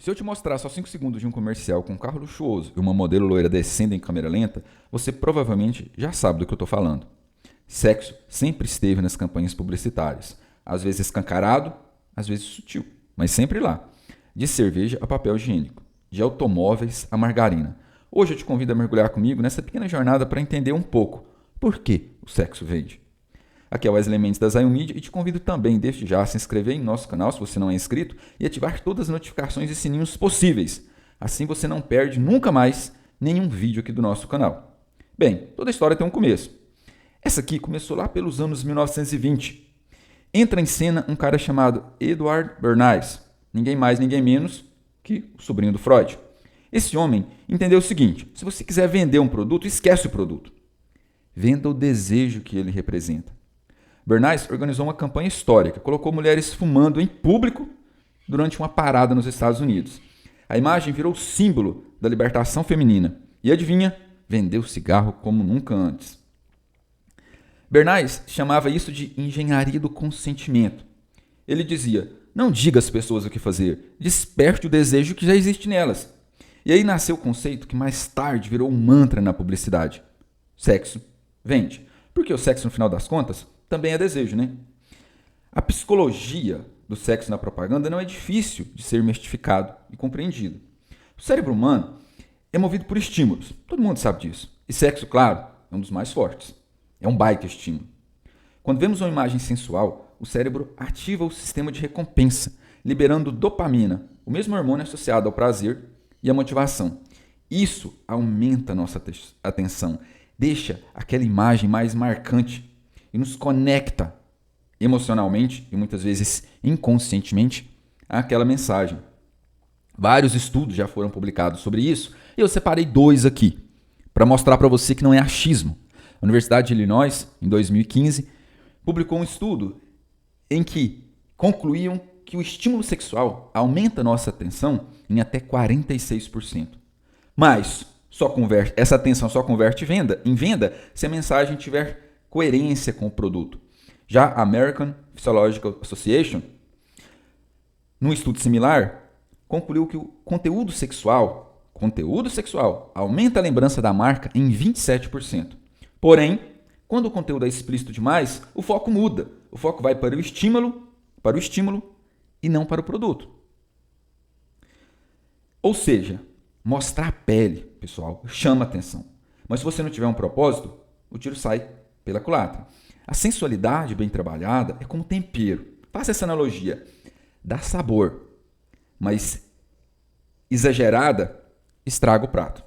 Se eu te mostrar só 5 segundos de um comercial com um carro luxuoso e uma modelo loira descendo em câmera lenta, você provavelmente já sabe do que eu estou falando. Sexo sempre esteve nas campanhas publicitárias, às vezes escancarado, às vezes sutil, mas sempre lá. De cerveja a papel higiênico, de automóveis a margarina. Hoje eu te convido a mergulhar comigo nessa pequena jornada para entender um pouco por que o sexo vende. Aqui é o Wesley Mendes da Zion Media e te convido também, desde já, a se inscrever em nosso canal se você não é inscrito e ativar todas as notificações e sininhos possíveis. Assim você não perde nunca mais nenhum vídeo aqui do nosso canal. Bem, toda história tem um começo. Essa aqui começou lá pelos anos 1920. Entra em cena um cara chamado Edward Bernays, ninguém mais, ninguém menos que o sobrinho do Freud. Esse homem entendeu o seguinte: se você quiser vender um produto, esquece o produto. Venda o desejo que ele representa. Bernays organizou uma campanha histórica, colocou mulheres fumando em público durante uma parada nos Estados Unidos. A imagem virou símbolo da libertação feminina. E adivinha? Vendeu cigarro como nunca antes. Bernays chamava isso de engenharia do consentimento. Ele dizia: não diga às pessoas o que fazer, desperte o desejo que já existe nelas. E aí nasceu o conceito que mais tarde virou um mantra na publicidade. Sexo vende. Porque o sexo, no final das contas, também é desejo, né? A psicologia do sexo na propaganda não é difícil de ser mistificado e compreendido. O cérebro humano é movido por estímulos. Todo mundo sabe disso. E sexo, claro, é um dos mais fortes. É um baita estímulo. Quando vemos uma imagem sensual, o cérebro ativa o sistema de recompensa, liberando dopamina, o mesmo hormônio associado ao prazer e à motivação. Isso aumenta a nossa atenção, deixa aquela imagem mais marcante e nos conecta emocionalmente e muitas vezes inconscientemente àquela mensagem. Vários estudos já foram publicados sobre isso e eu separei 2 aqui para mostrar para você que não é achismo. A Universidade de Illinois, em 2015, publicou um estudo em que concluíam que o estímulo sexual aumenta a nossa atenção em até 46%. Mas essa atenção só converte em venda se a mensagem tiver coerência com o produto. Já a American Physiological Association, num estudo similar, concluiu que o conteúdo sexual aumenta a lembrança da marca em 27%. Porém, quando o conteúdo é explícito demais, o foco muda. O foco vai para o estímulo e não para o produto. Ou seja, mostrar a pele, pessoal, chama atenção. Mas se você não tiver um propósito, o tiro sai pela culatra. A sensualidade bem trabalhada é como tempero. Faça essa analogia. Dá sabor, mas exagerada estraga o prato.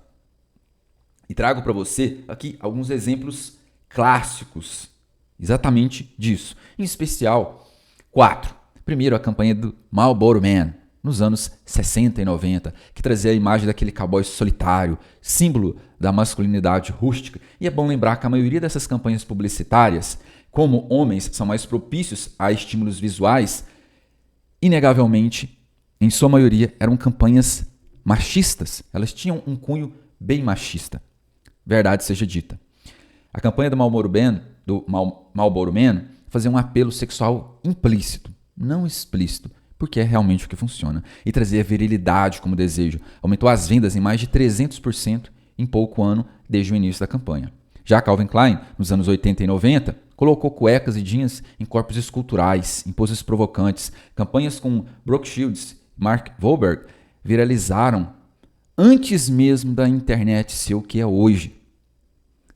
E trago para você aqui alguns exemplos clássicos exatamente disso. Em especial, 4. Primeiro, a campanha do Marlboro Man, nos anos 60 e 90, que trazia a imagem daquele cowboy solitário, símbolo da masculinidade rústica. E é bom lembrar que a maioria dessas campanhas publicitárias, como homens são mais propícios a estímulos visuais, inegavelmente, em sua maioria, eram campanhas machistas. Elas tinham um cunho bem machista. Verdade seja dita. A campanha do Marlboro Man fazia um apelo sexual implícito, não explícito, porque é realmente o que funciona, e trazia virilidade como desejo. Aumentou as vendas em mais de 300% em pouco ano desde o início da campanha. Já Calvin Klein, nos anos 80 e 90, colocou cuecas e jeans em corpos esculturais, em poses provocantes. Campanhas com Brooke Shields e Mark Wahlberg viralizaram antes mesmo da internet ser o que é hoje.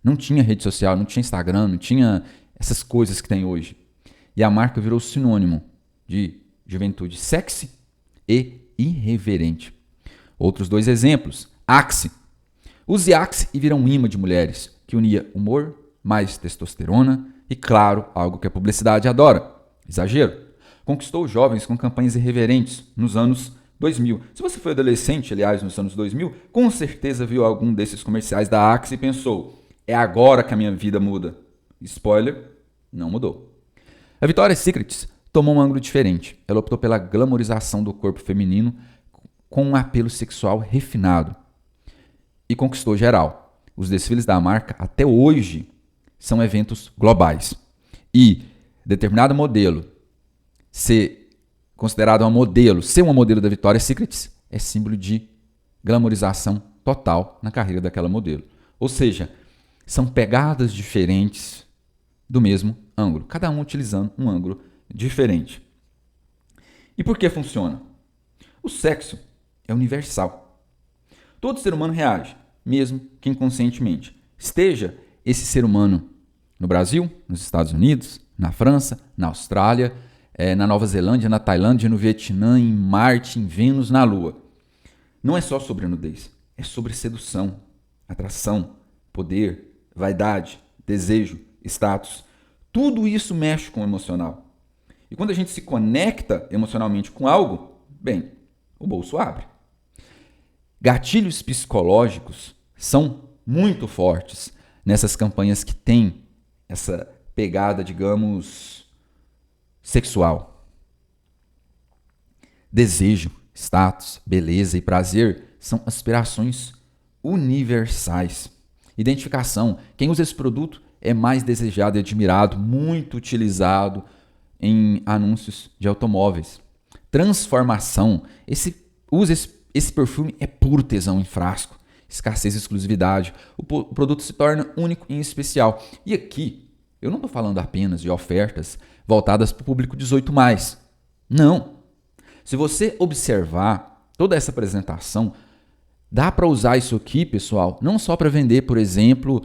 Não tinha rede social, não tinha Instagram, não tinha essas coisas que tem hoje. E a marca virou sinônimo de juventude sexy e irreverente. Outros 2 exemplos. Axe. Use Axe e vira um imã de mulheres, que unia humor, mais testosterona e, claro, algo que a publicidade adora: exagero. Conquistou jovens com campanhas irreverentes nos anos 2000. Se você foi adolescente, aliás, nos anos 2000, com certeza viu algum desses comerciais da Axe e pensou: é agora que a minha vida muda. Spoiler, não mudou. A Victoria's Secret tomou um ângulo diferente. Ela optou pela glamorização do corpo feminino com um apelo sexual refinado e conquistou geral. Os desfiles da marca, até hoje, são eventos globais. E determinado modelo ser considerado uma modelo, ser uma modelo da Victoria's Secret, é símbolo de glamorização total na carreira daquela modelo. Ou seja, são pegadas diferentes do mesmo ângulo, cada um utilizando um ângulo diferente. E por que funciona? O sexo é universal. Todo ser humano reage, mesmo que inconscientemente. Esteja esse ser humano no Brasil, nos Estados Unidos, na França, na Austrália, na Nova Zelândia, na Tailândia, no Vietnã, em Marte, em Vênus, na Lua. Não é só sobre nudez, é sobre sedução, atração, poder, vaidade, desejo, status. Tudo isso mexe com o emocional. E quando a gente se conecta emocionalmente com algo, bem, o bolso abre. Gatilhos psicológicos são muito fortes nessas campanhas que têm essa pegada, digamos, sexual. Desejo, status, beleza e prazer são aspirações universais. Identificação. Quem usa esse produto é mais desejado e admirado, muito utilizado em anúncios de automóveis. Transformação. Esse perfume é puro tesão em frasco. Escassez e exclusividade. O produto se torna único e especial. E aqui, eu não estou falando apenas de ofertas voltadas para o público 18+. Não. Se você observar toda essa apresentação, dá para usar isso aqui, pessoal, não só para vender, por exemplo,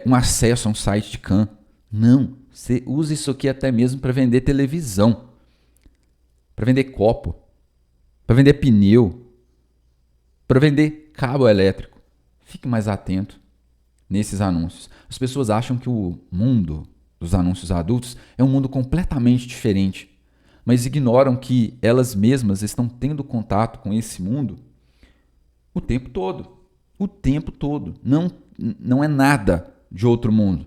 um acesso a um site de CAN. Não. Você usa isso aqui até mesmo para vender televisão, para vender copo, para vender pneu, para vender cabo elétrico. Fique mais atento nesses anúncios. As pessoas acham que o mundo dos anúncios adultos é um mundo completamente diferente, mas ignoram que elas mesmas estão tendo contato com esse mundo o tempo todo. O tempo todo. Não é nada de outro mundo.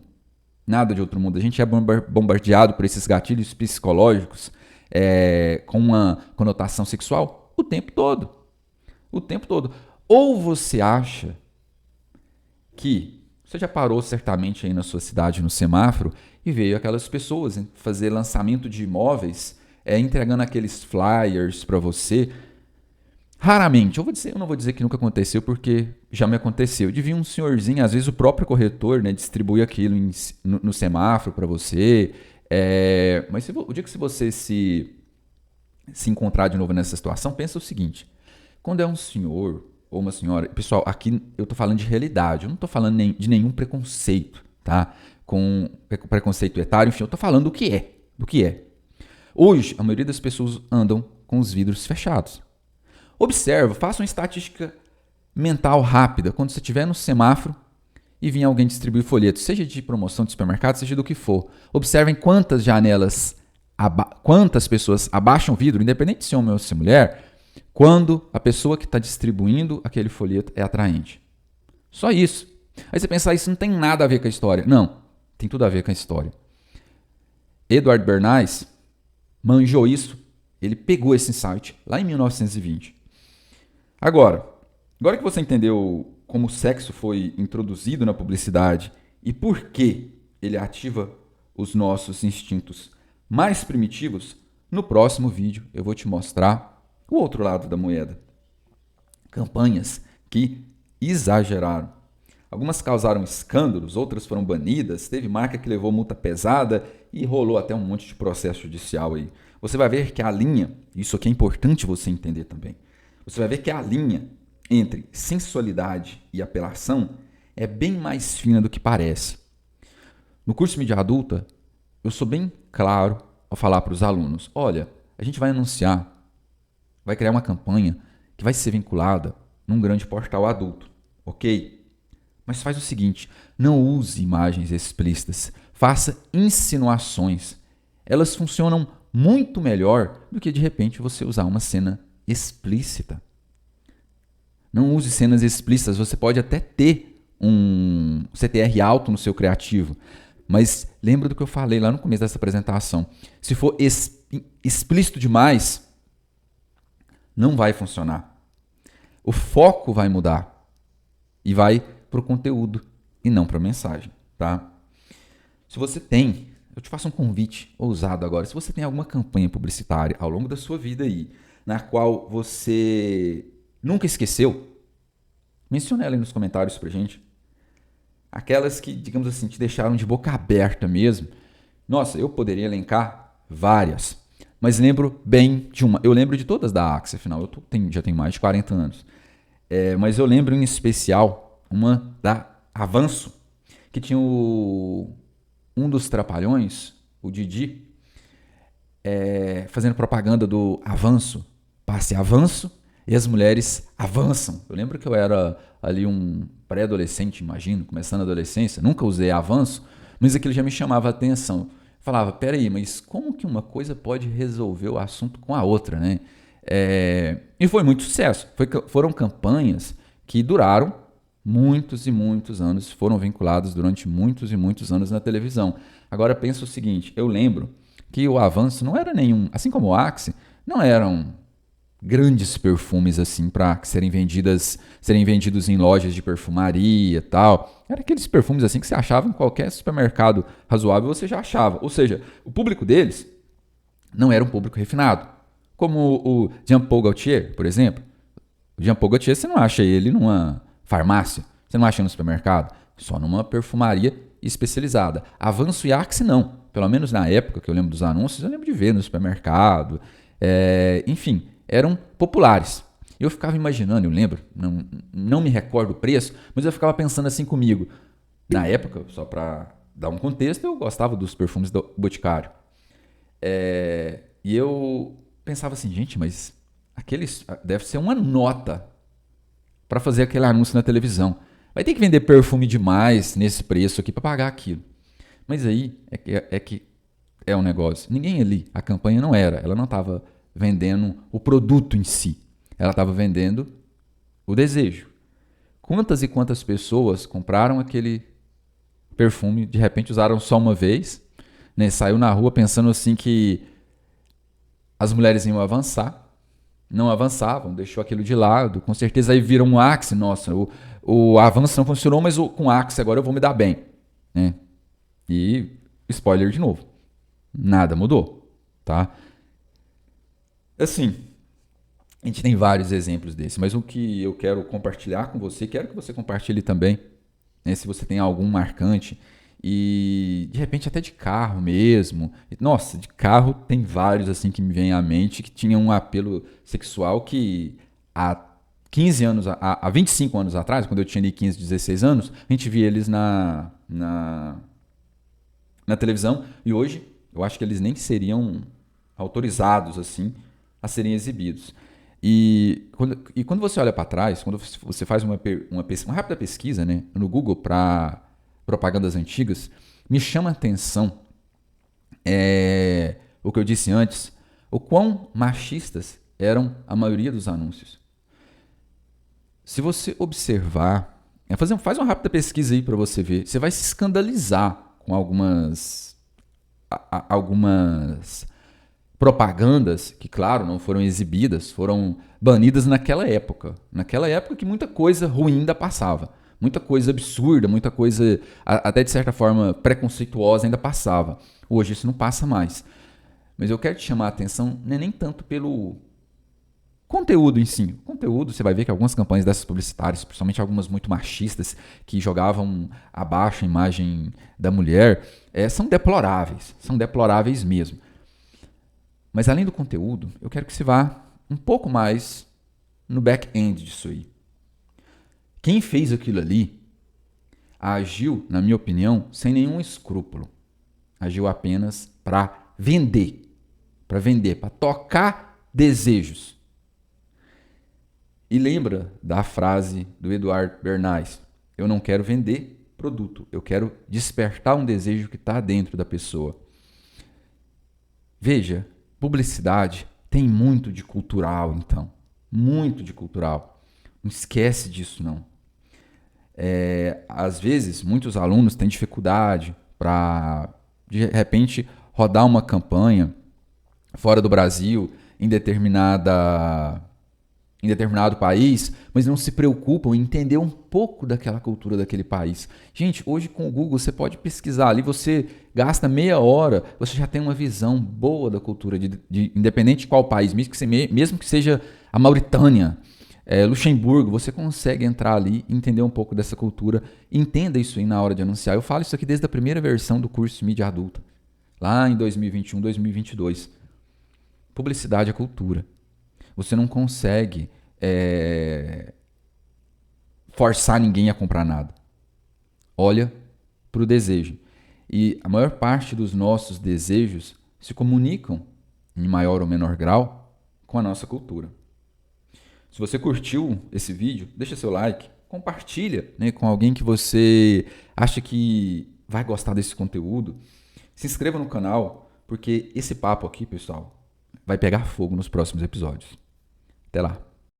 Nada de outro mundo. A gente é bombardeado por esses gatilhos psicológicos com uma conotação sexual o tempo todo. O tempo todo. Ou você acha que você já parou certamente aí na sua cidade no semáforo e veio aquelas pessoas fazer lançamento de imóveis, entregando aqueles flyers para você. Raramente, eu não vou dizer que nunca aconteceu, porque já me aconteceu. De vir um senhorzinho, às vezes o próprio corretor, distribui aquilo no semáforo para você. Mas o dia que você se encontrar de novo nessa situação, pensa o seguinte: quando é um senhor ou uma senhora, pessoal, aqui eu estou falando de realidade, eu não estou falando de nenhum preconceito, tá? Com preconceito etário, enfim, eu estou falando do que é. Hoje, a maioria das pessoas andam com os vidros fechados. Observa, faça uma estatística mental rápida. Quando você estiver no semáforo e vir alguém distribuir folhetos, seja de promoção de supermercado, seja do que for, observem quantas pessoas abaixam o vidro, independente se é homem ou se é mulher, quando a pessoa que está distribuindo aquele folheto é atraente. Só isso. Aí você pensa, isso não tem nada a ver com a história. Não, tem tudo a ver com a história. Edward Bernays manjou isso, ele pegou esse insight lá em 1920. Agora que você entendeu como o sexo foi introduzido na publicidade e por que ele ativa os nossos instintos mais primitivos, no próximo vídeo eu vou te mostrar o outro lado da moeda. Campanhas que exageraram. Algumas causaram escândalos, outras foram banidas, teve marca que levou multa pesada e rolou até um monte de processo judicial aí. Você vai ver que a linha, isso aqui é importante você entender também, você vai ver que a linha entre sensualidade e apelação é bem mais fina do que parece. No curso Mídia Adulta, eu sou bem claro ao falar para os alunos: olha, a gente vai anunciar, vai criar uma campanha que vai ser vinculada num grande portal adulto, ok? Mas faz o seguinte, não use imagens explícitas, faça insinuações. Elas funcionam muito melhor do que de repente você usar uma cena explícita. Não use cenas explícitas, você pode até ter um CTR alto no seu criativo, mas lembra do que eu falei lá no começo dessa apresentação. Se for explícito demais, não vai funcionar. O foco vai mudar e vai para o conteúdo e não para a mensagem, tá? Se você eu te faço um convite ousado agora, se você tem alguma campanha publicitária ao longo da sua vida aí, na qual você nunca esqueceu? Menciona ela aí nos comentários pra gente. Aquelas que, digamos assim, te deixaram de boca aberta mesmo. Nossa, eu poderia elencar várias, mas lembro bem de uma. Eu lembro de todas da Axie, afinal, já tenho mais de 40 anos. Mas eu lembro em especial uma da Avanço, que tinha um dos trapalhões, o Didi, fazendo propaganda do Avanço. Passe avanço e as mulheres avançam. Eu lembro que eu era ali um pré-adolescente, imagino, começando a adolescência, nunca usei Avanço, mas aquilo já me chamava a atenção. Falava, peraí, mas como que uma coisa pode resolver o assunto com a outra, né? E foi muito sucesso. Foram campanhas que duraram muitos e muitos anos, foram vinculados durante muitos e muitos anos na televisão. Agora pensa o seguinte, eu lembro que o Avanço não era nenhum, assim como o Axe, não eram grandes perfumes assim para serem vendidos em lojas de perfumaria e tal. Era aqueles perfumes assim que você achava em qualquer supermercado razoável, você já achava. Ou seja, o público deles não era um público refinado. Como o Jean Paul Gaultier, por exemplo. O Jean Paul Gaultier você não acha ele numa farmácia, você não acha no supermercado, só numa perfumaria especializada. Avanço e Axe não. Pelo menos na época que eu lembro dos anúncios, eu lembro de ver no supermercado. Enfim, eram populares. Eu ficava imaginando, eu lembro, não me recordo o preço, mas eu ficava pensando assim comigo. Na época, só para dar um contexto, eu gostava dos perfumes do Boticário. E eu pensava assim, gente, mas aqueles deve ser uma nota para fazer aquele anúncio na televisão. Vai ter que vender perfume demais nesse preço aqui para pagar aquilo. Mas aí que é um negócio. Ninguém ali, a campanha não era, ela não estava vendendo o produto em si. Ela estava vendendo o desejo. Quantas e quantas pessoas compraram aquele perfume, de repente usaram só uma vez, né? Saiu na rua pensando assim que as mulheres iam avançar, não avançavam, deixou aquilo de lado, com certeza aí viram um Axe, nossa, o avanço não funcionou, mas com o Axe agora eu vou me dar bem, né? E spoiler de novo, nada mudou, tá? Assim, a gente tem vários exemplos desse, mas o que eu quero compartilhar com você, quero que você compartilhe também, né, se você tem algum marcante, e de repente até de carro mesmo. Nossa, de carro tem vários assim que me vêm à mente que tinham um apelo sexual que há 15 anos, há 25 anos atrás, quando eu tinha ali 15, 16 anos, a gente via eles na televisão, e hoje eu acho que eles nem seriam autorizados assim a serem exibidos. E quando você olha para trás, quando você faz uma rápida pesquisa, né, no Google para propagandas antigas, me chama a atenção o que eu disse antes, o quão machistas eram a maioria dos anúncios. Se você observar, faz uma rápida pesquisa aí para você ver, você vai se escandalizar com algumas propagandas que, claro, não foram exibidas, foram banidas naquela época. Naquela época que muita coisa ruim ainda passava. Muita coisa absurda, muita coisa, até de certa forma, preconceituosa ainda passava. Hoje isso não passa mais. Mas eu quero te chamar a atenção, não é nem tanto pelo conteúdo em si. O conteúdo, você vai ver que algumas campanhas dessas publicitárias, principalmente algumas muito machistas, que jogavam abaixo a imagem da mulher, são deploráveis mesmo. Mas além do conteúdo, eu quero que você vá um pouco mais no back-end disso aí. Quem fez aquilo ali agiu, na minha opinião, sem nenhum escrúpulo. Agiu apenas para vender, para tocar desejos. E lembra da frase do Eduardo Bernays: eu não quero vender produto, eu quero despertar um desejo que está dentro da pessoa. Veja, publicidade tem muito de cultural, então. Muito de cultural. Não esquece disso, não. Às vezes, muitos alunos têm dificuldade para, de repente, rodar uma campanha fora do Brasil em determinada em determinado país, mas não se preocupam em entender um pouco daquela cultura daquele país. Gente, hoje com o Google você pode pesquisar ali, você gasta meia hora, você já tem uma visão boa da cultura, independente de qual país, mesmo que seja a Mauritânia, Luxemburgo, você consegue entrar ali e entender um pouco dessa cultura. Entenda isso aí na hora de anunciar. Eu falo isso aqui desde a primeira versão do curso de mídia adulta, lá em 2021, 2022. Publicidade é cultura. Você não consegue forçar ninguém a comprar nada. Olha para o desejo. E a maior parte dos nossos desejos se comunicam, em maior ou menor grau, com a nossa cultura. Se você curtiu esse vídeo, deixa seu like, compartilha, né, com alguém que você acha que vai gostar desse conteúdo. Se inscreva no canal, porque esse papo aqui, pessoal, vai pegar fogo nos próximos episódios. Até lá!